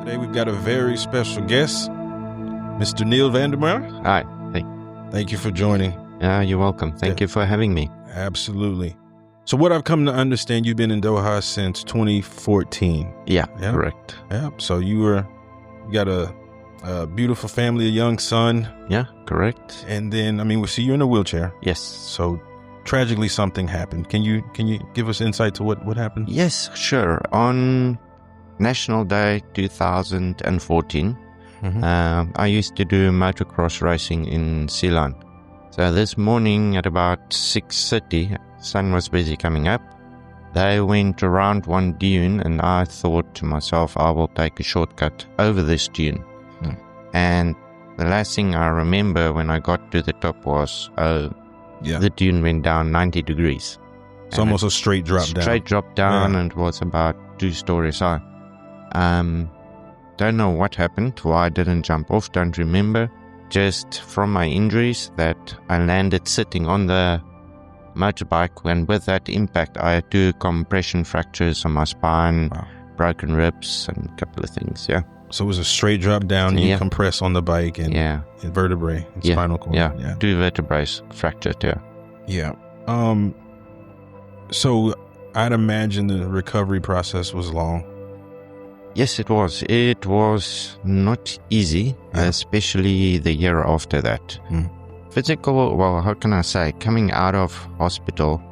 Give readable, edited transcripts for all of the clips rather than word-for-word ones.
Today we've got a very special guest, Mr. Neil Vandermeer. Hi. Hey. Thank you for joining. You're welcome. Thank you for having me. Absolutely. So what I've come to understand, you've been in Doha since 2014. Yeah, correct. Yeah. So you got a beautiful family, a young son. Yeah, correct. And then, we see you in a wheelchair. Yes. So tragically something happened. Can you give us insight to what happened? Yes, sure. On National Day 2014, I used to do motocross racing in Ceylon. So this morning at about 6:30, sun was busy coming up. They went around one dune and I thought to myself, I will take a shortcut over this dune. And the last thing I remember when I got to the top was, the dune went down 90 degrees. It's almost a straight drop down. Straight drop down, and it was about 2 stories high. Don't know what happened, why I didn't jump off, don't remember. Just from my injuries that I landed sitting on the motorbike, and with that impact I had 2 compression fractures on my spine, broken ribs and a couple of things, So it was a straight drop down, you compress on the bike and vertebrae and spinal cord. Yeah, 2 vertebrae fractured, Yeah. So I'd imagine the recovery process was long. Yes, it was. It was not easy, especially the year after that. Physical, well, how can I say, coming out of hospital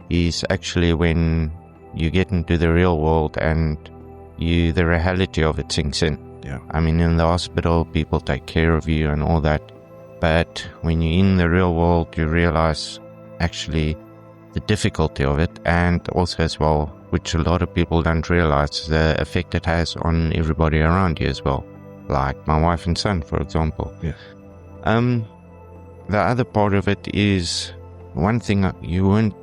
is actually when you get into the real world and the reality of it sinks in. In the hospital, people take care of you and all that. But when you're in the real world, you realize actually the difficulty of it, and also as well, which a lot of people don't realize, the effect it has on everybody around you as well. Like my wife and son, for example. The other part of it is, one thing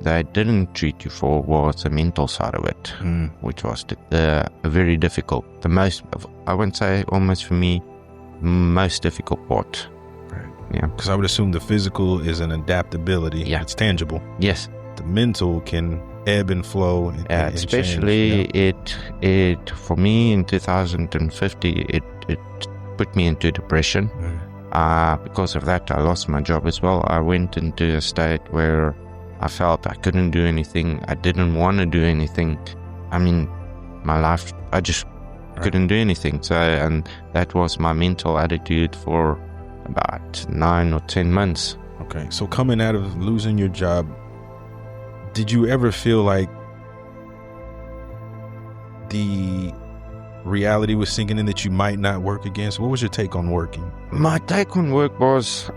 they didn't treat you for was the mental side of it, which was very difficult. The most, I wouldn't say almost for me, most difficult part. Right. Yeah. Because I would assume the physical is an adaptability. Yeah. It's tangible. Yes. The mental can ebb and flow. And especially change. it for me in 2050, it put me into depression. Because of that, I lost my job as well. I went into a state where I felt I couldn't do anything. I didn't want to do anything. My life, I just couldn't do anything. So, and that was my mental attitude for about 9 or 10 months. Okay. So coming out of losing your job, did you ever feel like the reality was sinking in that you might not work again? So what was your take on working? My take on work was,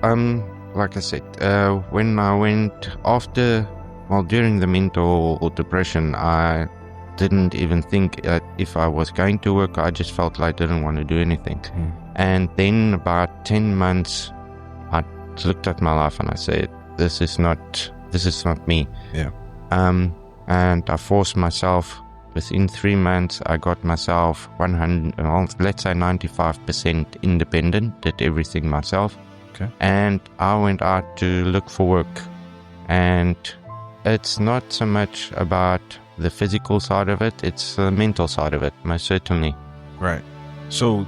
like I said, when I went during the mental depression, I didn't even think if I was going to work. I just felt like I didn't want to do anything. And then about 10 months, I looked at my life and I said, this is not me. Yeah. And I forced myself. Within 3 months, I got myself 95% independent, did everything myself. Okay. And I went out to look for work. And it's not so much about the physical side of it, it's the mental side of it, most certainly. Right. So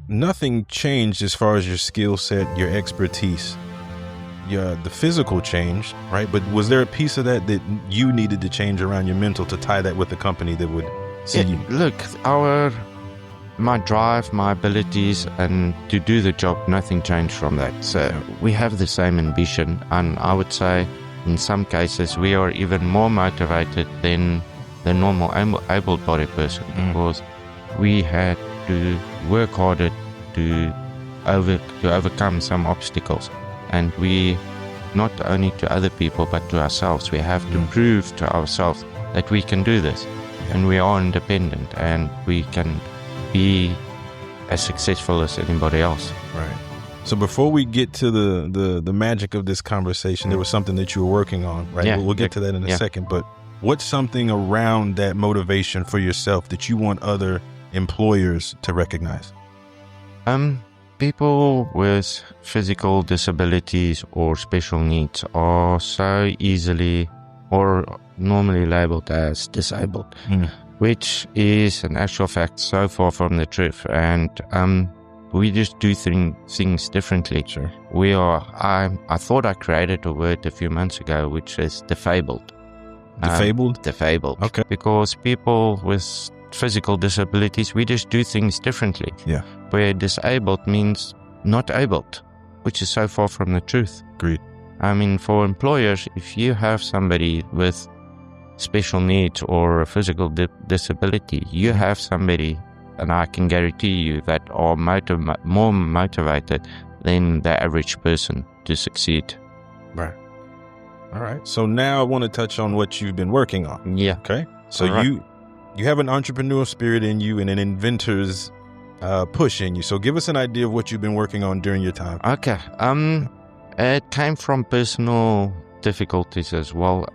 nothing changed as far as your skill set, your expertise. The physical changed, right? But was there a piece of that you needed to change around your mental to tie that with the company that would see you? Look, my drive, my abilities, and to do the job, nothing changed from that. So we have the same ambition, and I would say in some cases we are even more motivated than the normal able-bodied person, because we had to work harder to overcome some obstacles. And we, not only to other people, but to ourselves, we have to prove to ourselves that we can do this. And we are independent and we can be as successful as anybody else. Right. So before we get to the magic of this conversation, there was something that you were working on, right? Yeah. We'll get to that in a second. But what's something around that motivation for yourself that you want other employers to recognize? People with physical disabilities or special needs are so easily or normally labeled as disabled, which is an actual fact so far from the truth. And we just do things differently. Sure. I thought I created a word a few months ago, which is defabled. Defabled? Defabled. Okay. Because people with physical disabilities, we just do things differently. Yeah. Where disabled means not abled, which is so far from the truth. Agreed. I mean, for employers, if you have somebody with special needs or a physical disability, you have somebody, and I can guarantee you that are more motivated than the average person to succeed. Right. All right. So now I want to touch on what you've been working on. Yeah. Okay. So All right. you have an entrepreneurial spirit in you and an inventor's push in you. So give us an idea of what you've been working on during your time. Okay. It came from personal difficulties as well.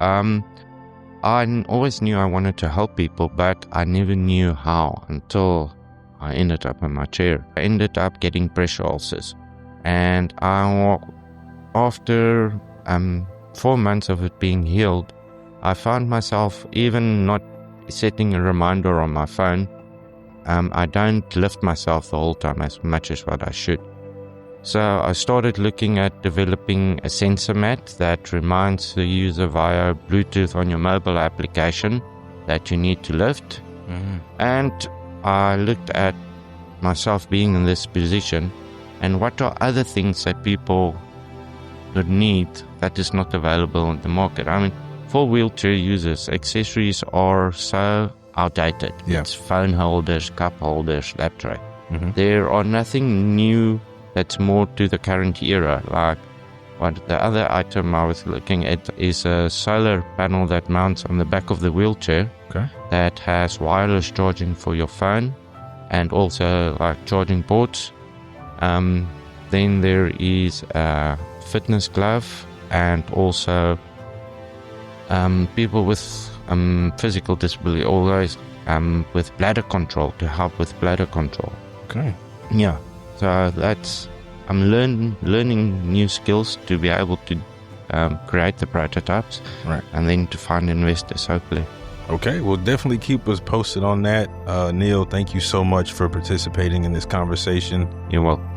I always knew I wanted to help people, but I never knew how until I ended up in my chair. I ended up getting pressure ulcers. And after 4 months of it being healed, I found myself even not setting a reminder on my phone. I don't lift myself the whole time as much as what I should. So I started looking at developing a sensor mat that reminds the user via Bluetooth on your mobile application that you need to lift. Mm-hmm. And I looked at myself being in this position and what are other things that people would need that is not available in the market. I mean, for wheelchair users, accessories are so outdated. Yeah. It's phone holders, cup holders, lap tray. Mm-hmm. There are nothing new that's more to the current era. Like what the other item I was looking at is a solar panel that mounts on the back of the wheelchair. Okay. That has wireless charging for your phone and also like charging ports. Then there is a fitness glove and also people with physical disability, always with bladder control, to help with bladder control. Okay. Yeah. So I'm learning new skills to be able to create the prototypes, Right. and then to find investors, hopefully. Okay. Well, definitely keep us posted on that. Neil, thank you so much for participating in this conversation. You're welcome.